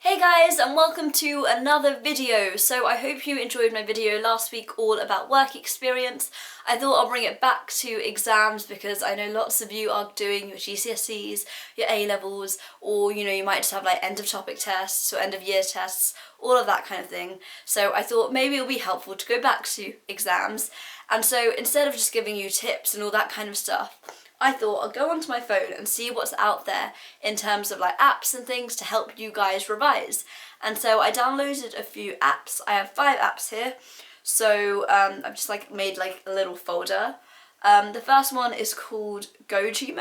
Hey guys, and welcome to another video. So I hope you enjoyed my video last week all about work experience. I thought I'll bring it back to exams because I know lots of you are doing your GCSEs, your A-levels, or you might just have like end of topic tests or end of year tests, all of that kind of thing. So I thought maybe it'll be helpful to go back to exams. And so instead of just giving you tips and all that kind of stuff, I thought I'll go onto my phone and see what's out there in terms of like apps and things to help you guys revise. And so I downloaded a few apps. I have 5 apps here. So I've just made a little folder. The first one is called Goteam.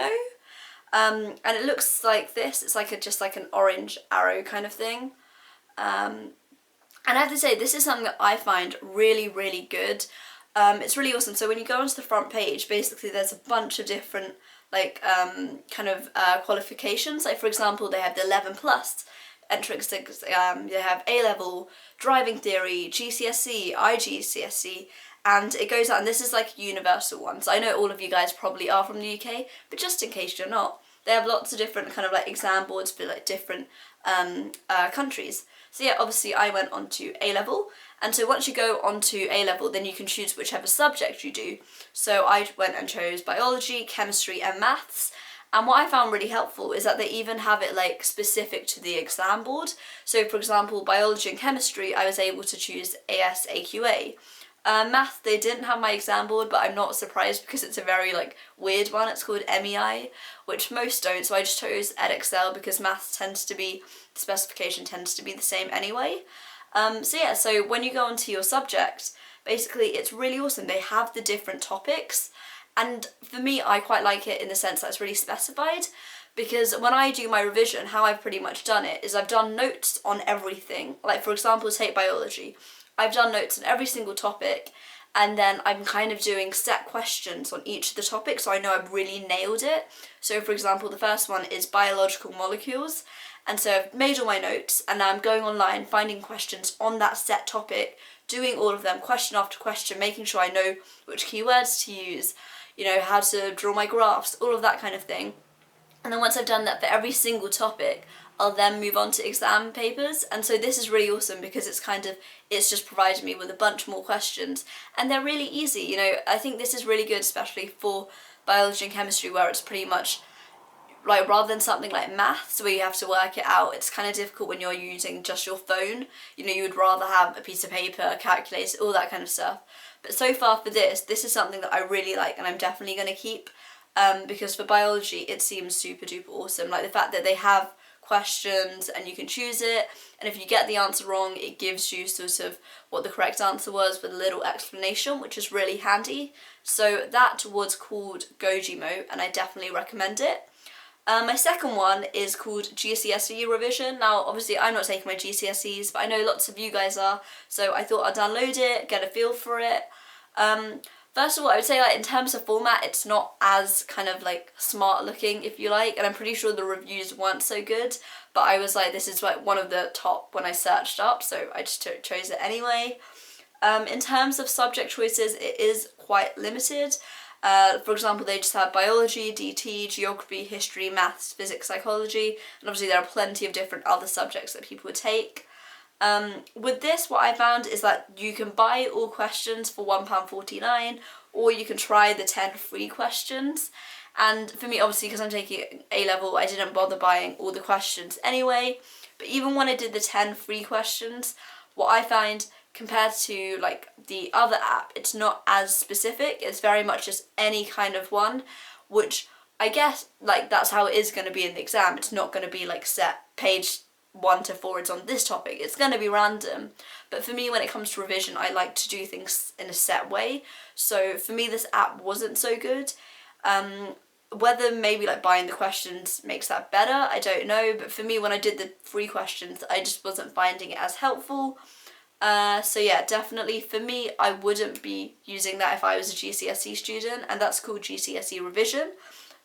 And it looks like this. It's just like an orange arrow kind of thing. And I have to say, this is something that I find really, really good. It's really awesome. So when you go onto the front page, basically there's a bunch of different qualifications. Like for example, they have the 11 plus entrance. They have A-level, driving theory, GCSE, IGCSE, and it goes on. And this is like a universal one. So I know all of you guys probably are from the UK, but just in case you're not, they have lots of different exam boards for different countries. So yeah, obviously I went on to A-level, and so once you go on to A-level, then you can choose whichever subject you do. So I went and chose biology, chemistry and maths, and what I found really helpful is that they even have it specific to the exam board. So for example, biology and chemistry, I was able to choose ASAQA. Math, they didn't have my exam board, but I'm not surprised because it's a very weird one. It's called MEI, which most don't, so I just chose Edexcel because maths the specification tends to be the same anyway. So when you go onto your subject, basically it's really awesome. They have the different topics, and for me, I quite like it in the sense that it's really specified, because when I do my revision, how I've pretty much done it is I've done notes on everything. Like for example, take biology. I've done notes on every single topic, and then I'm doing set questions on each of the topics, so I know I've really nailed it. So for example, the first one is biological molecules, and so I've made all my notes, and now I'm going online, finding questions on that set topic, doing all of them question after question, making sure I know which keywords to use, how to draw my graphs, all of that kind of thing. And then once I've done that for every single topic, I'll then move on to exam papers. And so this is really awesome because it's just provided me with a bunch more questions, and they're really easy. I think this is really good, especially for biology and chemistry, where it's pretty much rather than something like maths where you have to work it out, it's kind of difficult when you're using just your phone. You would rather have a piece of paper, a calculator, all that kind of stuff. But so far for this is something that I really like, and I'm definitely going to keep, because for biology it seems super duper awesome. The fact that they have questions and you can choose it, and if you get the answer wrong, it gives you sort of what the correct answer was with a little explanation, which is really handy. So that was called Gojimo, and I definitely recommend it. My second one is called GCSE Revision. Now obviously I'm not taking my GCSEs, but I know lots of you guys are, so I thought I'd download it, get a feel for it. First of all, I would say in terms of format, it's not as smart looking, if you like, and I'm pretty sure the reviews weren't so good, but I was this is one of the top when I searched up, so I just chose it anyway. In terms of subject choices, it is quite limited. For example, they just have biology, DT, geography, history, maths, physics, psychology, and obviously there are plenty of different other subjects that people would take. With this, what I found is that you can buy all questions for £1.49, or you can try the 10 free questions. And for me, obviously, because I'm taking A-level, I didn't bother buying all the questions anyway. But even when I did the 10 free questions, what I find compared to the other app, it's not as specific. It's very much just any kind of one, which I guess that's how it is going to be in the exam. It's not going to be set page 1 to 4 it's on this topic. It's going to be random. But for me, when it comes to revision, I like to do things in a set way. So for me, this app wasn't so good. Whether maybe buying the questions makes that better, I don't know. But for me, when I did the free questions, I just wasn't finding it as helpful. So yeah, definitely for me, I wouldn't be using that if I was a GCSE student, and that's called GCSE Revision.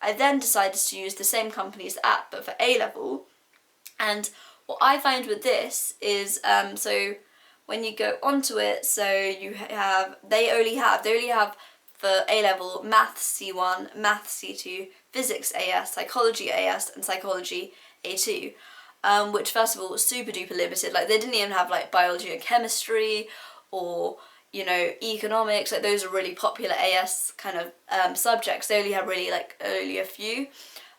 I then decided to use the same company's app, but for A-level. And what I find with this is, so when you go onto it, so they only have for A-level Maths C1, Maths C2, Physics AS, Psychology AS, and Psychology A2. which first of all was super duper limited. Like they didn't even have like biology and chemistry or, you know, economics. Like those are really popular AS kind of subjects. They only have really like only a few.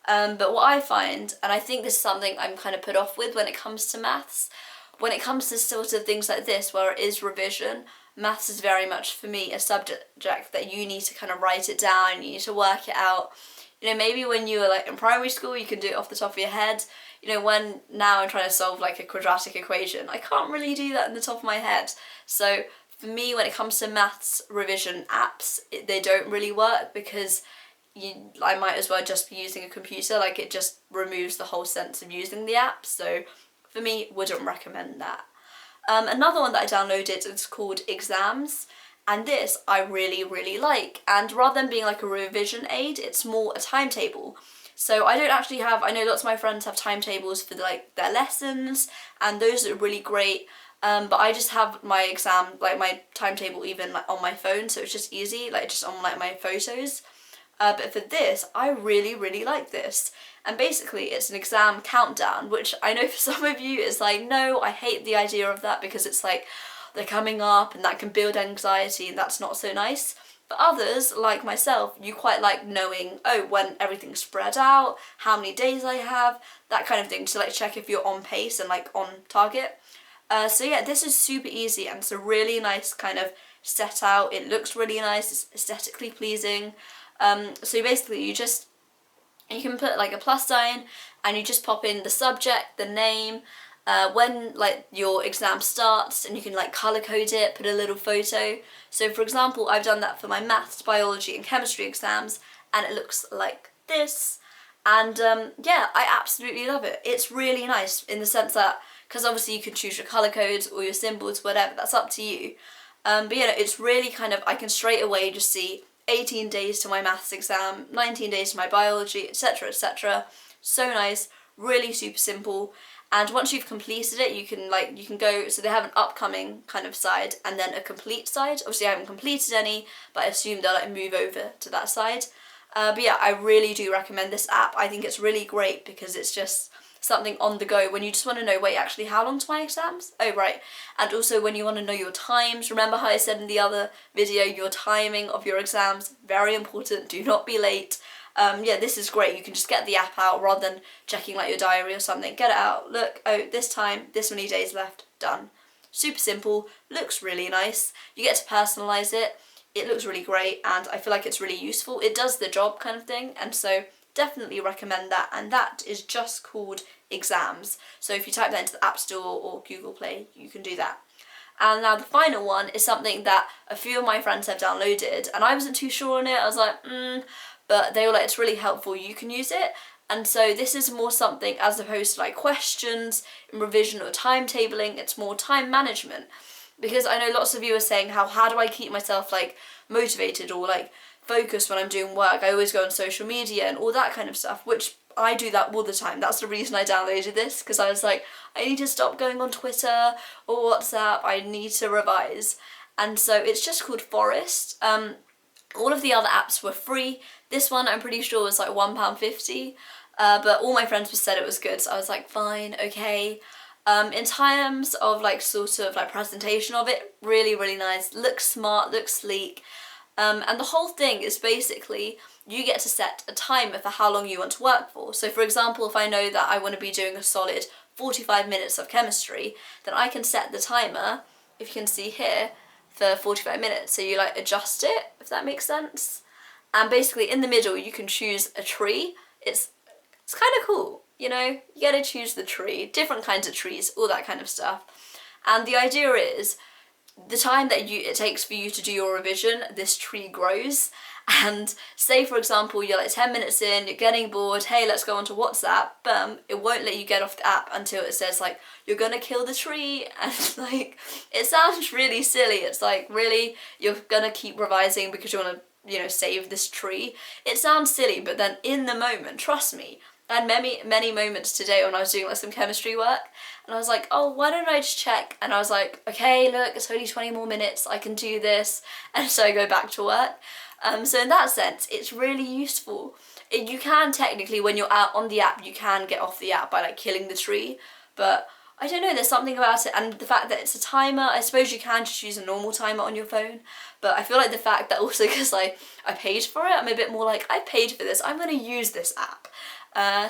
But what I find, and I think this is something I'm kind of put off with when it comes to maths, when it comes to sort of things like this where it is revision, maths is very much for me a subject that you need to kind of write it down, you need to work it out. You know, maybe when you were like in primary school you can do it off the top of your head. You know, when now I'm trying to solve like a quadratic equation, I can't really do that in the top of my head. So for me, when it comes to maths revision apps, they don't really work because I might as well just be using a computer. Like it just removes the whole sense of using the app. So for me, wouldn't recommend that. Another one that I downloaded is called Exams, and this I really, really like. And rather than being like a revision aid, it's more a timetable. So I don't actually have, I know lots of my friends have timetables for like their lessons, and those are really great. But I just have my exam, like my timetable even like on my phone, so it's just easy, like just on like my photos. But for this, I really, really like this. And basically it's an exam countdown, which I know for some of you is like, no, I hate the idea of that because it's like they're coming up and that can build anxiety and that's not so nice. But others, like myself, you quite like knowing, oh, when everything's spread out, how many days I have, that kind of thing, to like check if you're on pace and like on target. So yeah, this is super easy and it's a really nice kind of set out. It looks really nice, it's aesthetically pleasing. So basically you can put like a plus sign and you just pop in the subject, the name, when like your exam starts, and you can like colour code it, put a little photo. So for example, I've done that for my maths, biology and chemistry exams, and it looks like this. And yeah, I absolutely love it. It's really nice in the sense that, because obviously you can choose your colour codes or your symbols, whatever, that's up to you. But you know, it's really kind of, I can straight away just see 18 days to my maths exam, 19 days to my biology, etc, etc. So nice, really super simple. And once you've completed it, you can go, so they have an upcoming kind of side and then a complete side. Obviously I haven't completed any, but I assume they'll like move over to that side. But yeah, I really do recommend this app. I think it's really great because it's just something on the go when you just want to know, wait, actually how long's my exams? Oh right. And also when you want to know your times, remember how I said in the other video, your timing of your exams, very important, do not be late. Yeah, this is great. You can just get the app out rather than checking like your diary or something. Get it out, look, oh, this time, this many days left, done. Super simple, looks really nice. You get to personalise it. It looks really great and I feel like it's really useful. It does the job kind of thing, and so definitely recommend that, and that is just called Exams. So if you type that into the App Store or Google Play, you can do that. And now the final one is something that a few of my friends have downloaded and I wasn't too sure on it. I was like, but they were like, it's really helpful, you can use it. And so this is more something as opposed to like questions in revision or timetabling, it's more time management. Because I know lots of you are saying how do I keep myself like motivated or like focused when I'm doing work. I always go on social media and all that kind of stuff, which I do that all the time. That's the reason I downloaded this, because I was like, I need to stop going on Twitter or WhatsApp, I need to revise. And so it's just called Forest. All of the other apps were free. This one I'm pretty sure was like £1.50, but all my friends said it was good, so I was like, fine, okay. In terms of like sort of like presentation of it, really, really nice, looks smart, looks sleek. And the whole thing is basically you get to set a timer for how long you want to work for. So for example, if I know that I want to be doing a solid 45 minutes of chemistry, then I can set the timer, if you can see here, for 45 minutes. So you like adjust it, if that makes sense. And basically in the middle you can choose a tree. It's kind of cool, you know, you get to choose the tree, different kinds of trees, all that kind of stuff. And the idea is the time that it takes for you to do your revision, this tree grows. And say for example you're like 10 minutes in, you're getting bored, hey, let's go onto WhatsApp, it won't let you get off the app until it says like, you're gonna kill the tree. And like, it sounds really silly. It's like, really, you're gonna keep revising because you want to, you know, save this tree. It sounds silly, but then in the moment, trust me, I had many moments today when I was doing like some chemistry work and I was like, oh, why don't I just check? And I was like, okay, look, it's only 20 more minutes, I can do this. And so I go back to work. So in that sense, it's really useful. You can technically, when you're out on the app, you can get off the app by like killing the tree. but I don't know, there's something about it, and the fact that it's a timer. I suppose you can just use a normal timer on your phone, but I feel like the fact that also, because I paid for it, I'm a bit more like, I paid for this, I'm going to use this app.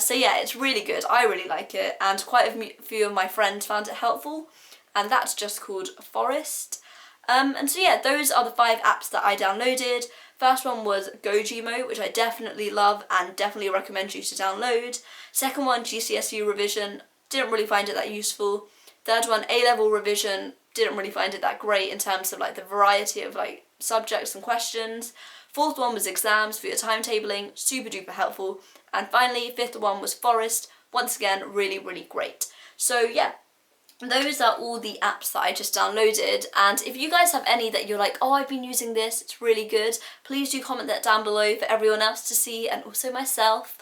So yeah, it's really good. I really like it, and quite a few of my friends found it helpful, and that's just called Forest. And so yeah, those are the 5 apps that I downloaded. First one was Goteam, which I definitely love and definitely recommend you to download. Second one, GCSE Revision, didn't really find it that useful. Third one, A-level revision, didn't really find it that great in terms of like the variety of like subjects and questions. Fourth one was exams for your timetabling, super duper helpful. And finally, fifth one was Forest, once again, really, really great. So yeah, those are all the apps that I just downloaded, and if you guys have any that you're like, oh, I've been using this, it's really good, please do comment that down below for everyone else to see, and also myself.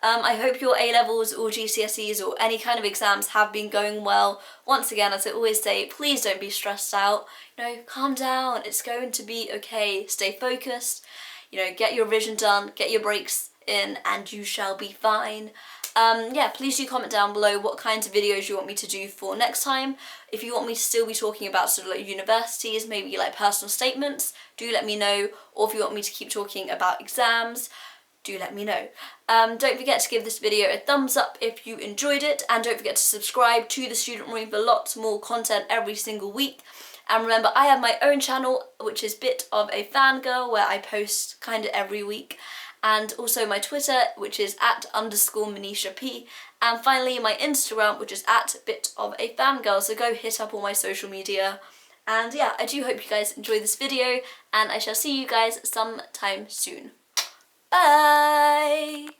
I hope your A-levels or GCSEs or any kind of exams have been going well. Once again, as I always say, please don't be stressed out. You know, calm down, it's going to be okay. Stay focused, you know, get your revision done, get your breaks in, and you shall be fine. Yeah, please do comment down below what kinds of videos you want me to do for next time. If you want me to still be talking about sort of like universities, maybe like personal statements, do let me know. Or if you want me to keep talking about exams, do let me know. Don't forget to give this video a thumbs up if you enjoyed it, and don't forget to subscribe to the Student Room for lots more content every single week. And remember, I have my own channel, which is BitOfAFanGirl, where I post kind of every week. And also my Twitter, which is @_Manisha P. And finally my Instagram, which is @BitOfAFanGirl. So go hit up all my social media. And yeah, I do hope you guys enjoy this video, and I shall see you guys sometime soon. Bye!